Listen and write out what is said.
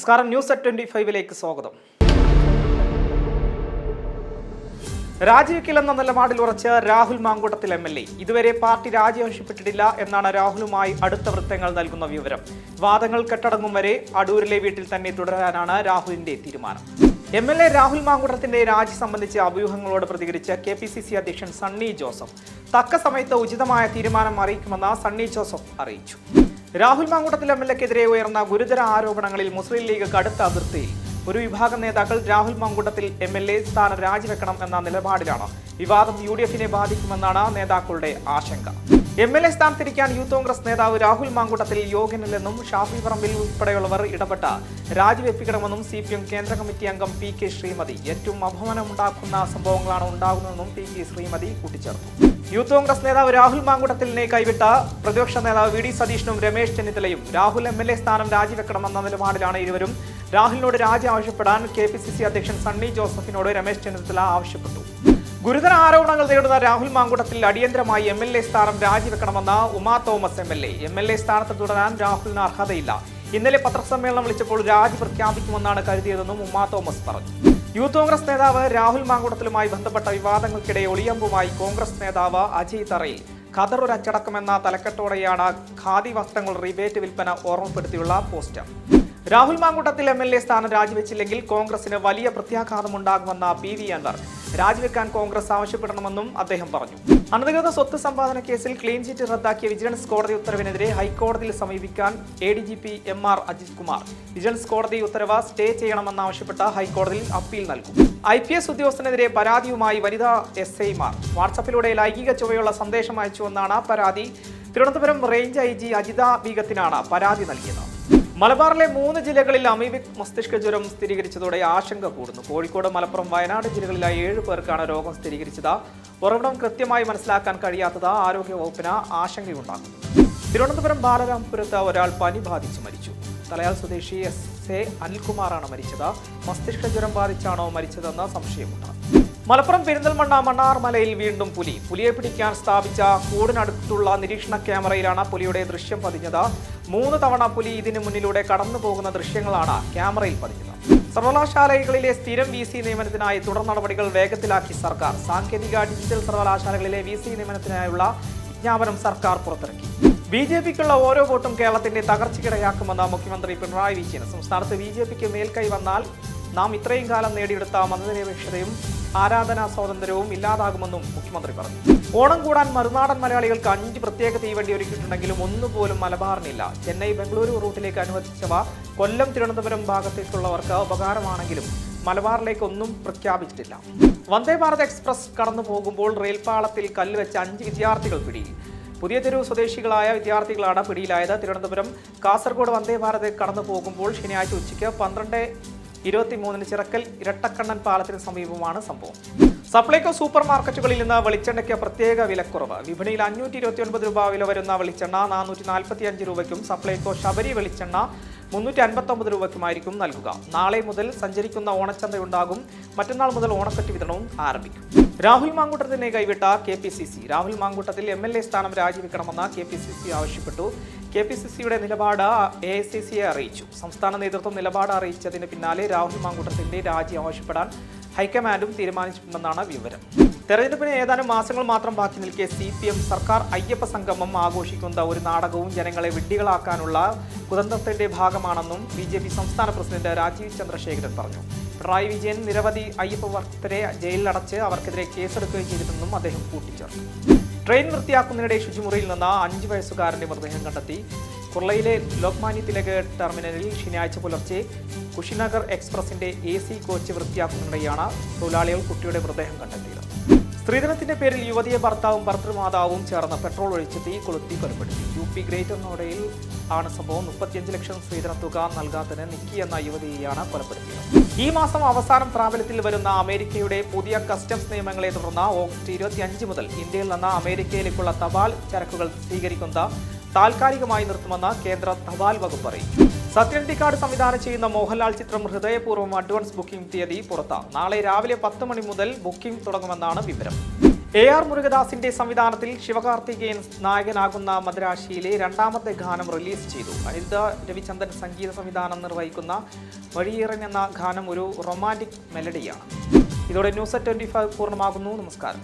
നമസ്കാരം, news at 25 സ്വാഗതം. രാജിവെക്കില്ലെന്ന നിലപാടിൽ ഉറച്ച് രാഹുൽ മാങ്കൂട്ടത്തിൽ MLA. ഇതുവരെ പാർട്ടി രാജി ആവശ്യപ്പെട്ടിട്ടില്ല എന്നാണ് രാഹുലുമായി അടുത്ത വൃത്തങ്ങൾ നൽകുന്ന വിവരം. വാദങ്ങൾ കെട്ടടങ്ങും വരെ അടൂരിലെ വീട്ടിൽ തന്നെ തുടരാനാണ് രാഹുലിന്റെ തീരുമാനം. MLA രാഹുൽ മാങ്കൂട്ടത്തിന്റെ രാജി സംബന്ധിച്ച് അഭ്യൂഹങ്ങളോട് പ്രതികരിച്ച KPCC അധ്യക്ഷൻ സണ്ണി ജോസഫ് തക്ക സമയത്ത് ഉചിതമായ തീരുമാനം അറിയിക്കുമെന്ന് സണ്ണി ജോസഫ് അറിയിച്ചു. രാഹുൽ മാങ്കൂട്ടത്തിൽ MLAക്കെതിരെ ഉയർന്ന ഗുരുതര ആരോപണങ്ങളിൽ മുസ്ലിം ലീഗ് കടുത്ത അതിർത്തിയിൽ. ഒരു വിഭാഗം നേതാക്കൾ രാഹുൽ മാങ്കൂട്ടത്തിൽ MLA സ്ഥാനം രാജിവെക്കണം എന്ന നിലപാടിലാണ്. വിവാദം UDFനെ ബാധിക്കുമെന്നാണ് നേതാക്കളുടെ ആശങ്ക. MLA സ്ഥാനത്തിരിക്കാൻ യൂത്ത് കോൺഗ്രസ് നേതാവ് രാഹുൽ മാങ്കൂട്ടത്തിൽ യോഗ്യനല്ലെന്നും ഷാഫി പറമ്പിൽ ഉൾപ്പെടെയുള്ളവർ ഇടപെട്ട രാജിവെപ്പിക്കണമെന്നും CPM കേന്ദ്ര കമ്മിറ്റി അംഗം PK ശ്രീമതി. ഏറ്റവും അപമാനമുണ്ടാക്കുന്ന സംഭവങ്ങളാണ് ഉണ്ടാകുന്നതെന്നും PK ശ്രീമതി കൂട്ടിച്ചേർത്തു. യൂത്ത് കോൺഗ്രസ് നേതാവ് രാഹുൽ മാങ്കൂട്ടത്തിലിനെ കൈവിട്ട പ്രതിപക്ഷ നേതാവ് VD സതീശനും രമേശ് ചെന്നിത്തലയും രാഹുൽ MLA സ്ഥാനം രാജിവെക്കണമെന്ന നിലപാടിലാണ് ഇരുവരും. രാഹുലിനോട് രാജി ആവശ്യപ്പെടാൻ KPCC അധ്യക്ഷൻ സണ്ണി ജോസഫിനോട് രമേശ് ചെന്നിത്തല ആവശ്യപ്പെട്ടു. ഗുരുതര ആരോപണങ്ങൾ നേരിടുന്ന രാഹുൽ മാങ്കൂട്ടത്തിൽ അടിയന്തരമായി MLA സ്ഥാനം രാജിവെക്കണമെന്ന് ഉമാ തോമസ് MLA സ്ഥാനത്ത് തുടരാൻ രാഹുലിന് അർഹതയില്ല. ഇന്നലെ പത്രസമ്മേളനം വിളിച്ചപ്പോൾ രാജി പ്രഖ്യാപിക്കുമെന്നാണ് കരുതിയതെന്നും ഉമാ തോമസ് പറഞ്ഞു. യൂത്ത് കോൺഗ്രസ് നേതാവ് രാഹുൽ മാങ്കൂട്ടത്തിലുമായി ബന്ധപ്പെട്ട വിവാദങ്ങൾക്കിടെ ഒളിയമ്പുമായി കോൺഗ്രസ് നേതാവ് അജയ് തറയിൽ. ഖദർ ഒരു അച്ചടക്കമെന്ന തലക്കെട്ടോടെയാണ് ഖാദി വസ്ത്രങ്ങൾ റിബേറ്റ് വിൽപ്പന ഓർമ്മപ്പെടുത്തിയുള്ള പോസ്റ്റർ. രാഹുൽ മാങ്കൂട്ടത്തിൽ MLA സ്ഥാനം രാജിവെച്ചില്ലെങ്കിൽ കോൺഗ്രസിന് വലിയ പ്രത്യാഘാതമുണ്ടാകുമെന്ന PV അൻവർ. രാജിവെക്കാൻ കോൺഗ്രസ് ആവശ്യപ്പെടണമെന്നും അദ്ദേഹം പറഞ്ഞു. അനധികൃത സ്വത്ത് സമ്പാദന കേസിൽ ക്ലീൻ ചിറ്റ് റദ്ദാക്കിയ വിജിലൻസ് കോടതി ഉത്തരവിനെതിരെ ഹൈക്കോടതിയിൽ സമീപിക്കാൻ ADGP MR Ajith Kumar. Vigilance കോടതി ഉത്തരവ് സ്റ്റേ ചെയ്യണമെന്നാവശ്യപ്പെട്ട് ഹൈക്കോടതിയിൽ അപ്പീൽ നൽകും. IPS ഉദ്യോഗസ്ഥനെതിരെ പരാതിയുമായി വനിതാ SIമാർ. വാട്സാപ്പിലൂടെ ലൈംഗിക ചുവയുള്ള സന്ദേശം അയച്ചുവെന്നാണ് പരാതി. തിരുവനന്തപുരം റേഞ്ച് IG അജിത ബീഗത്തിനാണ് പരാതി നൽകിയത്. മലബാറിലെ 3 ജില്ലകളിൽ അമീബിക് മസ്തിഷ്ക ജ്വരം സ്ഥിരീകരിച്ചതോടെ ആശങ്ക കൂടുന്നു. കോഴിക്കോട്, മലപ്പുറം, വയനാട് ജില്ലകളിലായി 7 പേർക്കാണ് രോഗം സ്ഥിരീകരിച്ചത്. ഉറവിടം കൃത്യമായി മനസ്സിലാക്കാൻ കഴിയാത്തത് ആരോഗ്യവകുപ്പിന് ആശങ്കയുണ്ടാക്കുന്നു. തിരുവനന്തപുരം ബാലരാംപുരത്ത് ഒരാൾ പനി ബാധിച്ച് മരിച്ചു. തലയാൽ സ്വദേശി SA അനിൽകുമാറാണ് മരിച്ചത്. മസ്തിഷ്ക ജ്വരം ബാധിച്ചാണോ മരിച്ചതെന്ന് സംശയമുണ്ട്. മലപ്പുറം പെരിന്തൽമണ്ണ മണ്ണാർമലയിൽ വീണ്ടും പുലി. പുലിയെ പിടിക്കാൻ സ്ഥാപിച്ച കൂടിനടുത്തുള്ള നിരീക്ഷണ ക്യാമറയിലാണ് പുലിയുടെ ദൃശ്യം പതിഞ്ഞത്. 3 തവണ പുലി ഇതിനു മുന്നിലൂടെ കടന്നു പോകുന്ന ദൃശ്യങ്ങളാണ് ക്യാമറയിൽ പതിഞ്ഞത്. സർവകലാശാലകളിലെ സ്ഥിരം VC നിയമനത്തിനായി തുടർ നടപടികൾ വേഗത്തിലാക്കി സർക്കാർ. സാങ്കേതിക ഡിജിറ്റൽ സർവകലാശാലകളിലെ VC നിയമനത്തിനായുള്ള വിജ്ഞാപനം സർക്കാർ പുറത്തിറക്കി. BJPക്കുള്ള ഓരോ വോട്ടും കേരളത്തിന്റെ തകർച്ചയ്ക്കിടയാക്കുമെന്ന് മുഖ്യമന്ത്രി പിണറായി വിജയൻ. സംസ്ഥാനത്ത് BJPക്ക് മേൽക്കൈ വന്നാൽ നാം ഇത്രയും കാലം നേടിയെടുത്ത മതനിരപേക്ഷതയും ആരാധനാ സ്വാതന്ത്ര്യവും ഇല്ലാതാകുമെന്നും മുഖ്യമന്ത്രി പറഞ്ഞു. ഓണം കൂടാൻ മറുനാടൻ മലയാളികൾക്ക് 5 പ്രത്യേക തീവണ്ടി ഒരുക്കിയിട്ടുണ്ടെങ്കിലും ഒന്നുപോലും മലബാറിനില്ല. ചെന്നൈ ബംഗളൂരു റൂട്ടിലേക്ക് അനുവദിച്ചവ കൊല്ലം തിരുവനന്തപുരം ഭാഗത്തേക്കുള്ളവർക്ക് ഉപകാരമാണെങ്കിലും മലബാറിലേക്ക് ഒന്നും പ്രഖ്യാപിച്ചിട്ടില്ല. വന്ദേ ഭാരത് എക്സ്പ്രസ് കടന്നു പോകുമ്പോൾ റെയിൽപാളത്തിൽ കല്ലുവെച്ച 5 വിദ്യാർത്ഥികൾ പിടിയിൽ. പുതിയ തെരുവ് സ്വദേശികളായ വിദ്യാർത്ഥികളാണ് പിടിയിലായത്. തിരുവനന്തപുരം കാസർഗോഡ് വന്ദേ ഭാരത് കടന്നു പോകുമ്പോൾ ശനിയാഴ്ച ഉച്ചയ്ക്ക് 12:23 ചിറക്കൽ ഇരട്ടക്കണ്ണൻ പാലത്തിന് സമീപമാണ് സംഭവം. സപ്ലൈകോ സൂപ്പർ മാർക്കറ്റുകളിൽ നിന്ന് വെളിച്ചെണ്ണയ്ക്ക് പ്രത്യേക വിലക്കുറവ്. വിപണിയിൽ 529 രൂപ വില വരുന്ന വെളിച്ചെണ്ണ 445 രൂപയ്ക്കും സപ്ലൈകോ ശബരി വെളിച്ചെണ്ണ 359 രൂപയ്ക്കുമായിരിക്കും നൽകുക. നാളെ മുതൽ സഞ്ചരിക്കുന്ന ഓണച്ചന്തയുണ്ടാകും. മറ്റന്നാൾ മുതൽ ഓണക്കറ്റ് വിതരണവും ആരംഭിക്കും. രാഹുൽ മാങ്കൂട്ടത്തിനെ കൈവിട്ട KPCC. രാഹുൽ മാങ്കൂട്ടത്തിൽ MLA സ്ഥാനം രാജിവെക്കണമെന്ന് KPCC ആവശ്യപ്പെട്ടു. KPCCയുടെ നിലപാട് AICCയെ അറിയിച്ചു. സംസ്ഥാന നേതൃത്വം നിലപാട് അറിയിച്ചതിന് പിന്നാലെ രാഹുൽ മാങ്കൂട്ടത്തിന്റെ രാജി ആവശ്യപ്പെടാൻ ഹൈക്കമാൻഡും തീരുമാനിച്ചിട്ടുണ്ടെന്നാണ് വിവരം. തെരഞ്ഞെടുപ്പിന് ഏതാനും മാസങ്ങൾ മാത്രം ബാക്കി നിൽക്കെ CPM സർക്കാർ അയ്യപ്പ സംഗമം ആഘോഷിക്കുന്ന ഒരു നാടകവും ജനങ്ങളെ വിഡ്ഢികളാക്കാനുള്ള കുതന്ത്രത്തിന്റെ ഭാഗമാണെന്നും BJP സംസ്ഥാന പ്രസിഡന്റ് രാജീവ് ചന്ദ്രശേഖരൻ പറഞ്ഞു. പിണറായി വിജയൻ നിരവധി അയ്യപ്പ ഭക്തരെ ജയിലിലടച്ച് അവർക്കെതിരെ കേസെടുക്കുകയും ചെയ്തിട്ടുണ്ടെന്നും അദ്ദേഹം കൂട്ടിച്ചേർത്തു. ട്രെയിൻ വൃത്തിയാക്കുന്നതിനിടെ ശുചിമുറിയിൽ നിന്ന് 5 വയസ്സുകാരന്റെ മൃതദേഹം കണ്ടെത്തി. കുർളയിലെ ലോക്മാന്യ തിലക് ടെർമിനലിൽ ശനിയാഴ്ച പുലർച്ചെ കുഷിനഗർ എക്സ്പ്രസിന്റെ AC കോച്ച് വൃത്തിയാക്കുന്നതിനിടെയാണ് തൊഴിലാളികൾ കുട്ടിയുടെ മൃതദേഹം കണ്ടെത്തിയത്. സ്ത്രീധനത്തിന്റെ പേരിൽ യുവതിയെ ഭർത്താവും ഭർത്തൃമാതാവും ചേർന്ന് പെട്രോൾ ഒഴിച്ച് തീ കൊളുത്തി കൊലപ്പെടുത്തി. UP ഗ്രേറ്റർ നോയിഡയിൽ ആണ് സംഭവം. 35 ലക്ഷം സ്ത്രീധന തുക നൽകാത്തതിന് നിക്കി എന്ന യുവതിയെയാണ് കൊലപ്പെടുത്തിയത്. ഈ മാസം അവസാനം പ്രാബല്യത്തിൽ വരുന്ന അമേരിക്കയുടെ പുതിയ കസ്റ്റംസ് നിയമങ്ങളെ തുടർന്ന് ഓഗസ്റ്റ് 25 മുതൽ ഇന്ത്യയിൽ നിന്ന് അമേരിക്കയിലേക്കുള്ള തപാൽ ചരക്കുകൾ സ്വീകരിക്കുന്ന താൽക്കാലികമായി നിർത്തുമെന്ന് കേന്ദ്ര തപാൽ വകുപ്പ് അറിയിച്ചു. സത്യൻ ടിക്കാട് സംവിധാനം ചെയ്യുന്ന മോഹൻലാൽ ചിത്രം ഹൃദയപൂർവ്വം അഡ്വാൻസ് ബുക്കിംഗ് തീയതി പുറത്ത്. നാളെ രാവിലെ 10 മണി മുതൽ ബുക്കിംഗ് തുടങ്ങുമെന്നാണ് വിവരം. AR മുരുകദാസിന്റെ സംവിധാനത്തിൽ ശിവകാർത്തികേയൻ നായകനാകുന്ന മദ്രാശിയിലെ രണ്ടാമത്തെ ഗാനം റിലീസ് ചെയ്തു. അനിരുദ്ധ രവിചന്ദൻ സംഗീത സംവിധാനം നിർവഹിക്കുന്ന വഴിയിറങ്ങുന്ന ഗാനം ഒരു റൊമാൻറ്റിക് മെലഡിയാണ്. ഇതോടെ ന്യൂസ് 25 പൂർണ്ണമാകുന്നു. നമസ്കാരം.